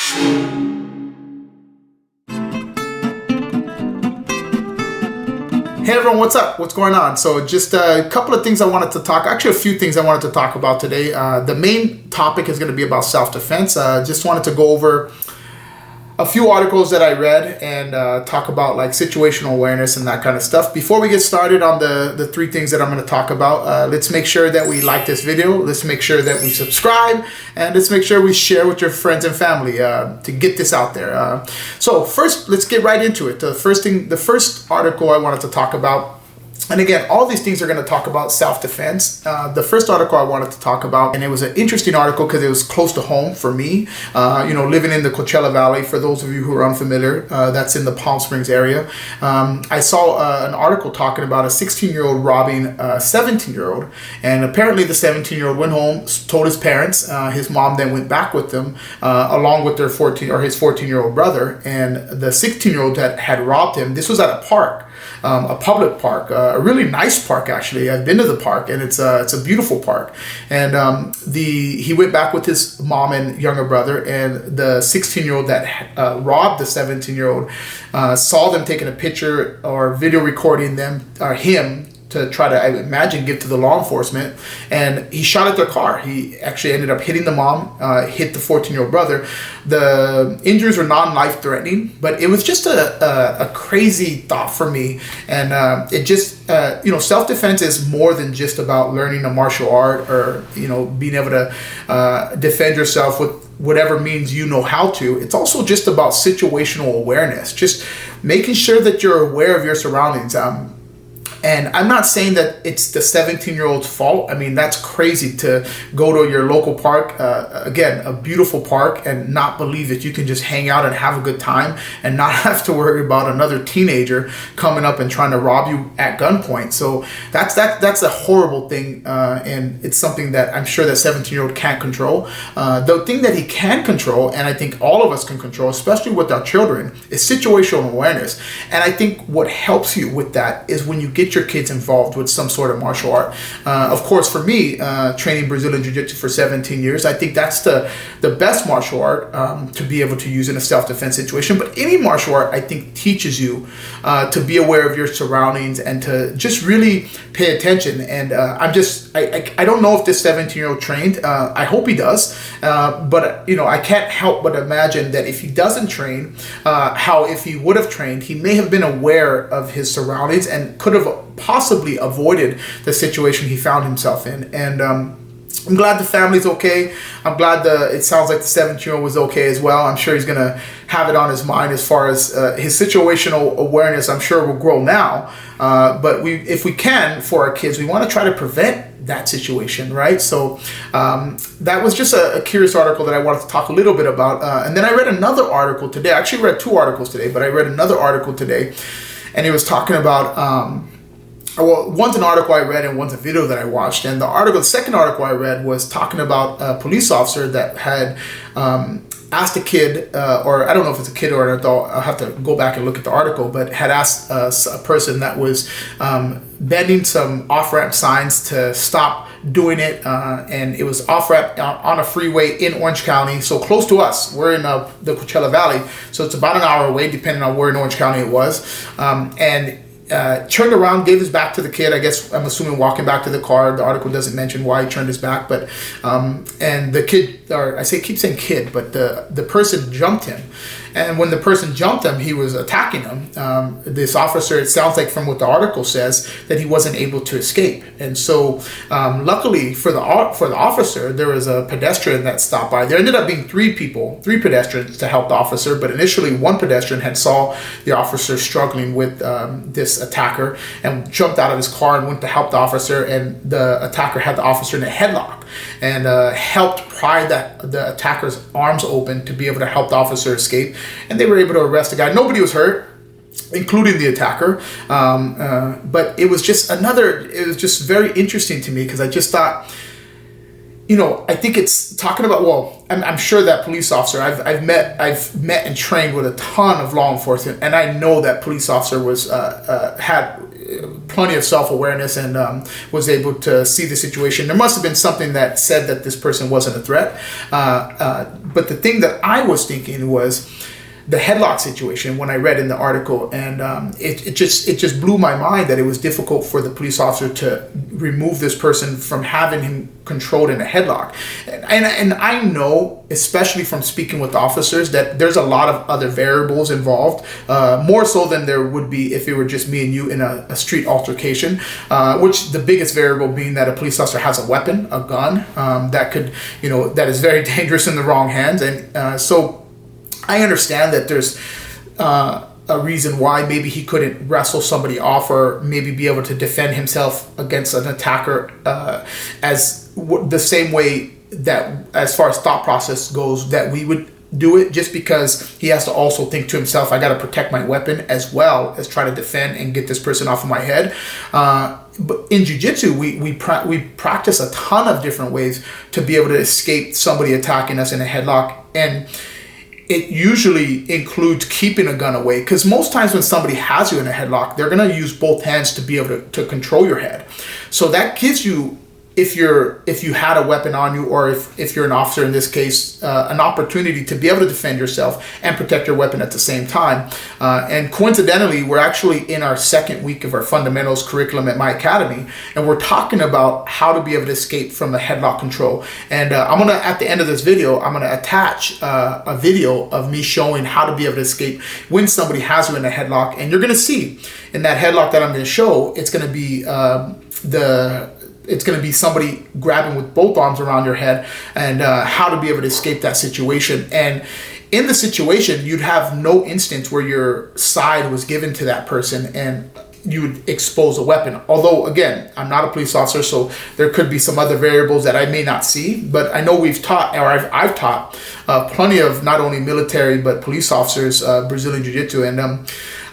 Hey everyone, what's up? What's going on? So just a couple of things I wanted to talk, actually a few things I wanted to talk about today. The main topic is going to be about self-defense. Just wanted to go over a few articles that I read and talk about like situational awareness and that kind of stuff. Before we get started on the three things that I'm going to talk about, let's make sure that we like this video. Let's make sure that we subscribe, and let's make sure we share with your friends and family to get this out there. So first, let's get right into it. The first article I wanted to talk about. And again, all these things are going to talk about self-defense. The first article I wanted to talk about, and it was an interesting article because it was close to home for me, living in the Coachella Valley. For those of you who are unfamiliar, that's in the Palm Springs area. I saw an article talking about a 16-year-old robbing a 17-year-old. And apparently the 17-year-old went home, told his parents. His mom then went back with them along with his 14-year-old brother. And the 16-year-old that had robbed him, this was at a park. A public park, a really nice park actually. I've been to the park, and it's a beautiful park. And he went back with his mom and younger brother, and the 16-year-old that robbed the 17-year-old saw them taking a picture or video recording them or him to try to, I imagine, give to the law enforcement, and he shot at their car. He actually ended up hitting the mom, hit the 14-year-old brother. The injuries were non-life threatening, but it was just a crazy thought for me. And it just, self-defense is more than just about learning a martial art or, being able to defend yourself with whatever means you know how to. It's also just about situational awareness, just making sure that you're aware of your surroundings. And I'm not saying that it's the 17-year-old's fault. I mean, that's crazy to go to your local park, again, a beautiful park, and not believe that you can just hang out and have a good time and not have to worry about another teenager coming up and trying to rob you at gunpoint. So that's a horrible thing, and it's something that I'm sure that 17-year-old can't control. The thing that he can control, and I think all of us can control, especially with our children, is situational awareness. And I think what helps you with that is when you get your kids involved with some sort of martial art. Of course, for me, training Brazilian Jiu-Jitsu for 17 years, I think that's the best martial art to be able to use in a self-defense situation. But any martial art, I think, teaches you to be aware of your surroundings and to just really pay attention. And I don't know if this 17-year-old trained. I hope he does. But I can't help but imagine that if he doesn't train, how if he would have trained, he may have been aware of his surroundings and could have possibly avoided the situation he found himself in. And I'm glad the family's okay. I'm glad it sounds like the 17-year-old was okay as well. I'm sure he's going to have it on his mind as far as his situational awareness, I'm sure, will grow now. But if we can, for our kids, we want to try to prevent that situation, right? So that was just a curious article that I wanted to talk a little bit about. And then I read another article today. I actually read two articles today, but I read another article today, and it was talking about one's an article I read and one's a video that I watched. And the second article I read was talking about a police officer that had asked a kid, or I don't know if it's a kid or an adult, I'll have to go back and look at the article, but had asked a person that was bending some off-ramp signs to stop doing it. And it was off-ramp on a freeway in Orange County, so close to us. We're in the Coachella Valley, so it's about an hour away, depending on where in Orange County it was. And turned around, gave his back to the kid. I guess, I'm assuming, walking back to the car. The article doesn't mention why he turned his back, but and the kid, or keep saying kid, but the person jumped him. And when the person jumped him, he was attacking him. This officer, it sounds like from what the article says, that he wasn't able to escape. And so luckily for the officer, there was a pedestrian that stopped by. There ended up being three pedestrians to help the officer, but initially one pedestrian had saw the officer struggling with this attacker and jumped out of his car and went to help the officer, and the attacker had the officer in a headlock and helped pry the attacker's arms open to be able to help the officer escape. And they were able to arrest the guy. Nobody was hurt, including the attacker. But it was just very interesting to me, because I just thought, I think it's talking about, well, I'm sure that police officer, I've met and trained with a ton of law enforcement, and I know that police officer was had plenty of self-awareness and was able to see the situation. There must have been something that said that this person wasn't a threat. But the thing that I was thinking was the headlock situation when I read in the article, and it just blew my mind that it was difficult for the police officer to remove this person from having him controlled in a headlock. And I know, especially from speaking with officers, that there's a lot of other variables involved, more so than there would be if it were just me and you in a street altercation, which the biggest variable being that a police officer has a weapon, a gun, that could, that is very dangerous in the wrong hands. And so I understand that there's a reason why maybe he couldn't wrestle somebody off or maybe be able to defend himself against an attacker the same way that, as far as thought process goes, that we would do it, just because he has to also think to himself, I got to protect my weapon as well as try to defend and get this person off of my head. But in jiu-jitsu, we practice a ton of different ways to be able to escape somebody attacking us in a headlock, and it usually includes keeping a gun away, because most times when somebody has you in a headlock, they're going to use both hands to be able to control your head. So that gives you, if you had a weapon on you, or if you're an officer in this case, an opportunity to be able to defend yourself and protect your weapon at the same time. And coincidentally, we're actually in our second week of our fundamentals curriculum at my academy, and we're talking about how to be able to escape from a headlock control. And I'm gonna, at the end of this video, I'm gonna attach a video of me showing how to be able to escape when somebody has you in a headlock. And you're gonna see in that headlock that I'm gonna show, it's gonna be it's going to be somebody grabbing with both arms around your head, and how to be able to escape that situation. And in the situation, you'd have no instance where your side was given to that person and you would expose a weapon. Although, again, I'm not a police officer, so there could be some other variables that I may not see. But I know we've taught, or I've taught plenty of not only military but police officers Brazilian Jiu-Jitsu. And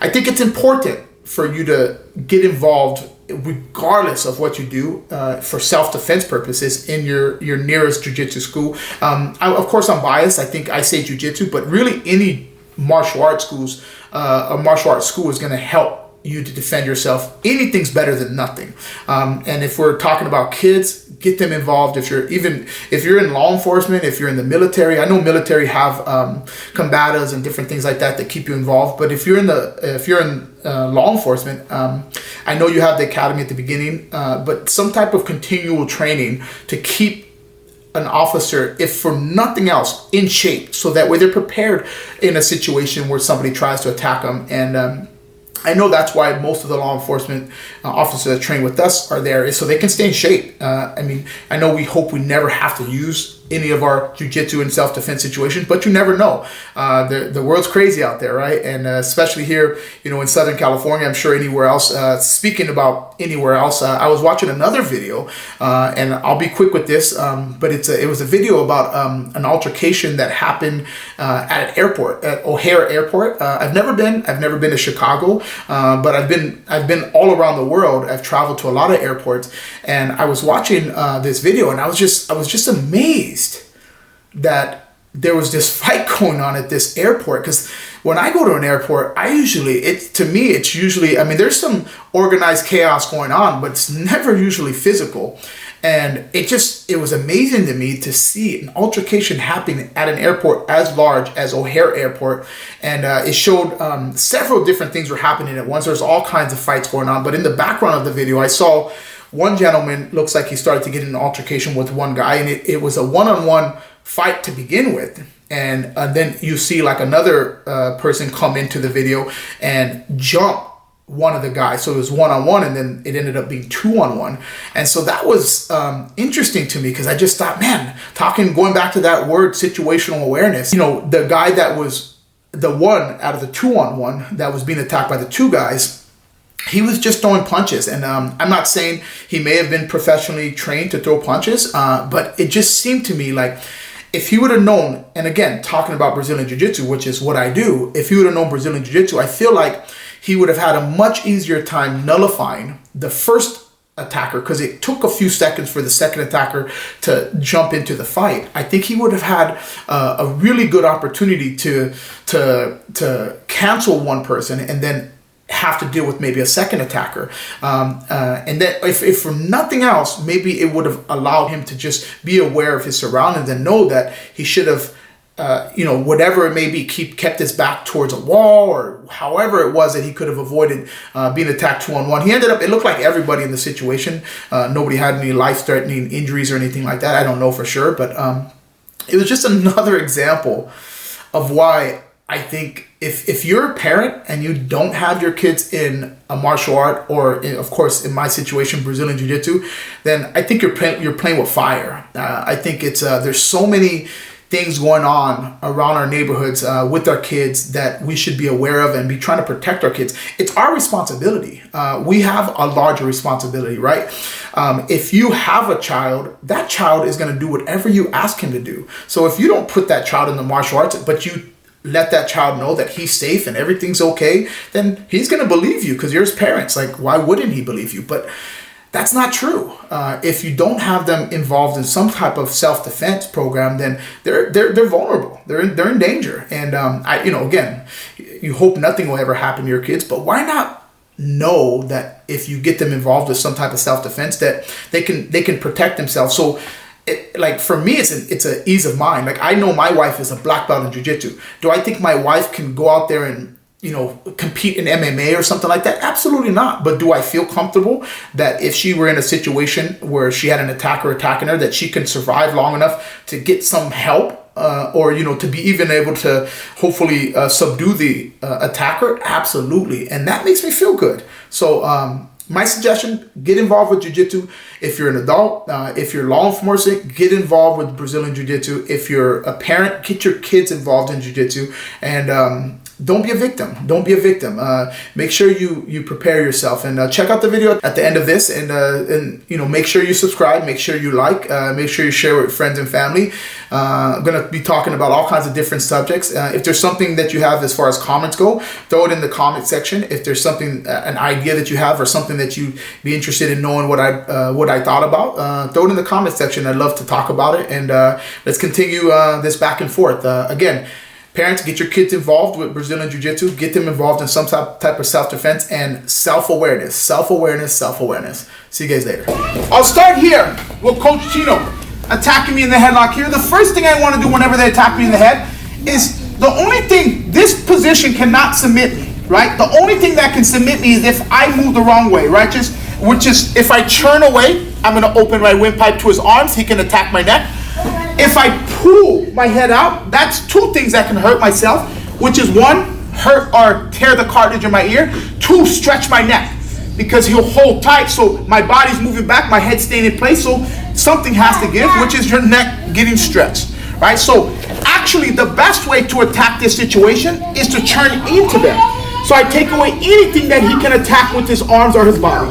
I think it's important for you to get involved regardless of what you do for self-defense purposes in your nearest jiu-jitsu school. Of course, I'm biased. I think I say jiu-jitsu, but really any martial arts schools, a martial arts school is going to help you to defend yourself. Anything's better than nothing. And if we're talking about kids, get them involved. If you're in law enforcement, if you're in the military, I know military have combatives and different things like that keep you involved. But if you're in law enforcement, I know you have the academy at the beginning, but some type of continual training to keep an officer, if for nothing else, in shape, so that way they're prepared in a situation where somebody tries to attack them. And I know that's why most of the law enforcement officers that train with us are there, is so they can stay in shape. I mean, I know we hope we never have to use any of our jiu-jitsu and self-defense situations, but you never know. The world's crazy out there, right? And especially here, in Southern California, I'm sure anywhere else. Speaking about anywhere else, I was watching another video, and I'll be quick with this, but it was a video about an altercation that happened at an airport, at O'Hare Airport. I've never been to Chicago, but I've been all around the world. I've traveled to a lot of airports, and I was watching this video, and I was just amazed that there was this fight going on at this airport. Because when I go to an airport, it's usually, there's some organized chaos going on, but it's never usually physical. And it was amazing to me to see an altercation happening at an airport as large as O'Hare Airport. And it showed several different things were happening at once. There's all kinds of fights going on. But in the background of the video, I saw one gentleman, looks like he started to get in an altercation with one guy. And it was a one-on-one fight to begin with. And then you see like another person come into the video and jump one of the guys. So it was one-on-one, and then it ended up being two-on-one. And so that was interesting to me, because I just thought, man, going back to that word, situational awareness, the guy that was the one out of the two-on-one that was being attacked by the two guys, he was just throwing punches. And I'm not saying he may have been professionally trained to throw punches, but it just seemed to me like if he would have known, and again, talking about Brazilian Jiu-Jitsu, which is what I do, if he would have known Brazilian Jiu-Jitsu, I feel like he would have had a much easier time nullifying the first attacker, because it took a few seconds for the second attacker to jump into the fight. I think he would have had a really good opportunity to cancel one person and then have to deal with maybe a second attacker. And that if for nothing else, maybe it would have allowed him to just be aware of his surroundings and know that he should have, whatever it may be, kept his back towards a wall, or however it was that he could have avoided being attacked 2-on-1. It looked like everybody in the situation, nobody had any life-threatening injuries or anything like that. I don't know for sure, but it was just another example of why I think if you're a parent and you don't have your kids in a martial art, or of course in my situation, Brazilian Jiu-Jitsu, then I think you're playing with fire. I think it's there's so many things going on around our neighborhoods with our kids that we should be aware of and be trying to protect our kids. It's our responsibility. We have a larger responsibility, right? If you have a child, that child is going to do whatever you ask him to do. So if you don't put that child in the martial arts, but you let that child know that he's safe and everything's okay, then he's going to believe you because you're his parents. Like, why wouldn't he believe you? But that's not true. If you don't have them involved in some type of self-defense program, then they're vulnerable. They're in danger. And again, you hope nothing will ever happen to your kids, but why not know that if you get them involved with some type of self-defense, that they can protect themselves? So, for me, it's an ease of mind. Like, I know my wife is a black belt in jiu-jitsu. Do I think my wife can go out there and compete in MMA or something like that? Absolutely not. But do I feel comfortable that if she were in a situation where she had an attacker attacking her, that she can survive long enough to get some help, or to be even able to hopefully subdue the attacker? Absolutely. And that makes me feel good. So my suggestion, get involved with jiu-jitsu. If you're an adult, if you're law enforcement, get involved with Brazilian jiu-jitsu. If you're a parent, get your kids involved in jiu-jitsu. And don't be a victim. Don't be a victim. Make sure you prepare yourself, and check out the video at the end of this, and make sure you subscribe, make sure you like, make sure you share with friends and family. I'm gonna be talking about all kinds of different subjects. If there's something that you have as far as comments go, throw it in the comment section. If there's something, an idea that you have, or something that you'd be interested in knowing what I thought about, throw it in the comment section. I'd love to talk about it, and let's continue this back and forth. Again, parents, get your kids involved with Brazilian Jiu-Jitsu. Get them involved in some type of self-defense and self-awareness. Self-awareness, self-awareness. See you guys later. I'll start here with Coach Chino attacking me in the headlock here. The first thing I want to do whenever they attack me in the head is, the only thing, this position cannot submit me, right? The only thing that can submit me is if I move the wrong way, right? Which is if I turn away, I'm going to open my windpipe to his arms. He can attack my neck. If I pull my head out, that's two things that can hurt myself, which is one, hurt or tear the cartilage in my ear. Two, stretch my neck, because he'll hold tight, so my body's moving back, my head's staying in place, so something has to give, which is your neck getting stretched, right? So actually, the best way to attack this situation is to turn into them. So I take away anything that he can attack with his arms or his body.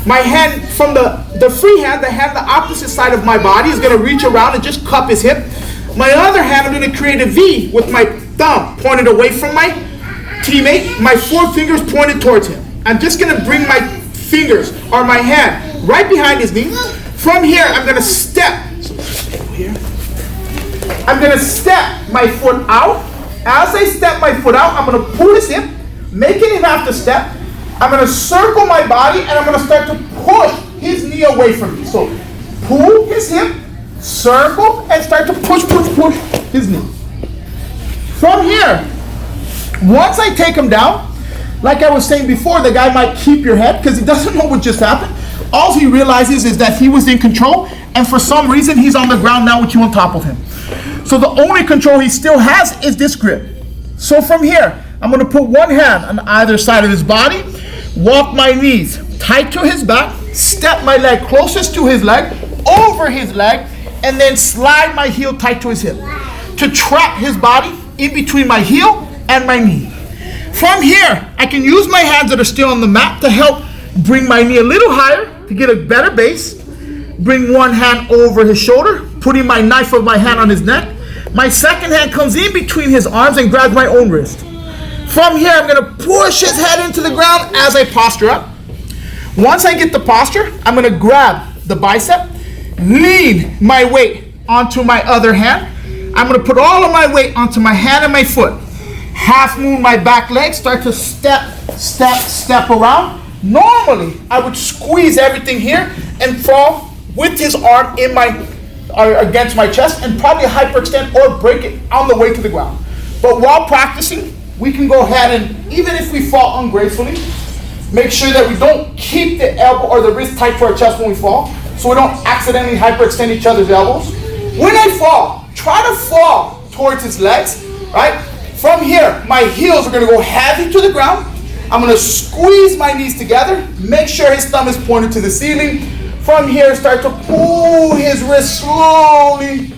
My hand from the free hand, the opposite side of my body, is going to reach around and just cup his hip. My other hand, I'm going to create a V with my thumb pointed away from my teammate, my four fingers pointed towards him. I'm just going to bring my fingers or my hand right behind his knee. From here, I'm going to step. I'm going to step my foot out. As I step my foot out, I'm going to pull his hip, making him have to step. I'm going to circle my body, and I'm going to start to push his knee away from me. So pull his hip, circle, and start to push his knee. From here, once I take him down, like I was saying before, the guy might keep your head because he doesn't know what just happened. All he realizes is that he was in control, and for some reason, he's on the ground now with you on top of him. So the only control he still has is this grip. So from here, I'm going to put one hand on either side of his body, walk my knees tight to his back, step my leg closest to his leg, over his leg, and then slide my heel tight to his hip to trap his body in between my heel and my knee. From here, I can use my hands that are still on the mat to help bring my knee a little higher to get a better base. Bring one hand over his shoulder, putting my knife of my hand on his neck. My second hand comes in between his arms and grabs my own wrist. From here, I'm going to push his head into the ground as I posture up. Once I get the posture, I'm going to grab the bicep, lean my weight onto my other hand. I'm going to put all of my weight onto my hand and my foot. Half moon my back leg, start to step step around. Normally, I would squeeze everything here and fall with his arm against my chest and probably hyperextend or break it on the way to the ground. But while practicing, we can go ahead and, even if we fall ungracefully, make sure that we don't keep the elbow or the wrist tight to our chest when we fall, so we don't accidentally hyperextend each other's elbows. When I fall, try to fall towards his legs, right? From here, my heels are gonna go heavy to the ground. I'm gonna squeeze my knees together, make sure his thumb is pointed to the ceiling. From here, start to pull his wrist slowly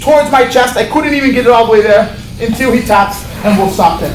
towards my chest. I couldn't even get it all the way there until he taps, and we'll stop there.